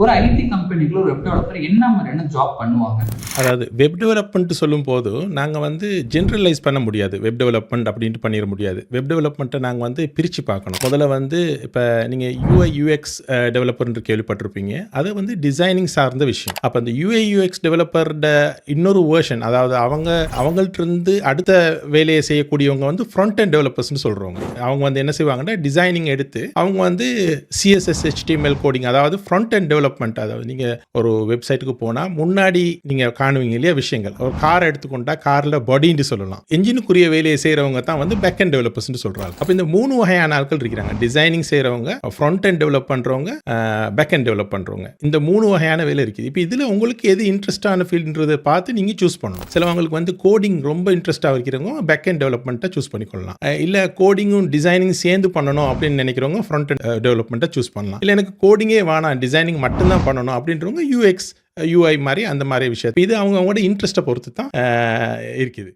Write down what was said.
ஒரு ஐடி கம்பெனிக்குள்ள ஒரு web developer என்ன மாதிரியான ஜாப் பண்ணுவாங்க? அதாவது வெப் டெவலப்மெண்ட் சொல்லும்போது, நாங்க வந்து ஜெனரலைஸ் பண்ண முடியாது. வெப் டெவலப்மெண்ட் அப்படின்ட்டு பண்ணிற முடியாது. வெப் டெவலப்மெண்ட்ட நாங்க வந்து பிரிச்சு பார்க்கணும். முதல்ல வந்து இப்ப நீங்க யூஐ, யூஎக்ஸ் டெவலப்பர்ன்னு கேள்விப்பட்டிருப்பீங்க. அது வந்து டிசைனிங் சார்ந்த விஷயம். அப்ப அந்த யூஐ, யூஎக்ஸ் டெவலப்பர்ட இன்னொரு வெர்ஷன், அதாவது அவங்கள்ட்டருந்து அடுத்த வேலையை செய்யக்கூடியவங்க வந்து ஃப்ரண்ட் எண்ட் டெவலப்பர்ஸ்ன்னு சொல்றவங்க. அவங்க வந்து என்ன செய்வாங்கன்னா, டிசைனிங் எடுத்து அவங்க வந்து சிஎஸ்எஸ், HTML கோடிங், அதாவது ஃப்ரண்ட் எண்ட் டெவலப்மெண்ட். அதாவது நீங்க ஒரு வெப்சைட்டுக்கு போனா முன்னாடி நீங்க காணுவீங்க இல்லையா விஷயங்கள். ஒரு கார் எடுத்துக்கொண்டா கார்ல பாடின்னு சொல்லலாம். என்ஜினுக்குரிய வேலையை செய்யறவங்க தான் வந்து பேக் எண்ட் டெவலப்பர்ஸ்னு சொல்றாங்க. அப்ப இந்த 3 வகையான ஆட்கள் இருக்கிறாங்க. டிசைனிங் செய்யறவங்க, ஃப்ரண்ட் எண்ட் டெவலப் பண்றவங்க, பேக் எண்ட் டெவலப் பண்றவங்க. இந்த 3 வகையான வேலை இருக்குது. இப்போ இதுல உங்களுக்கு எது இன்ட்ரெஸ்டான ஃபீல்ட்ன்றதை பார்த்து நீங்க சூஸ் பண்ணணும். சிலவங்களுக்கு வந்து கோடிங் ரொம்ப இன்ட்ரெஸ்டா இருக்கிறவங்க பேக் எண்ட் டெவலப்மெண்ட்டை சூஸ் பண்ணிக்கொள்ளலாம். இல்ல கோடிங்கும் டிசைனிங் சேர்ந்து பண்ணணும் அப்படின்னு நினைக்கிறவங்க ஃப்ரண்ட் எண்ட் டெவலப்மெண்ட்டை சூஸ் பண்ணலாம். இல்ல எனக்கு கோடிங்கே வேணாம், டிசைனிங் மட்டும்தான் பண்ணணும் அப்படின்றவங்க யூஎக்ஸ், யூஐ மாதிரி அந்த மாதிரி விஷயம். இது அவங்களோட இன்ட்ரெஸ்ட்டை பொறுத்து தான் இருக்குது.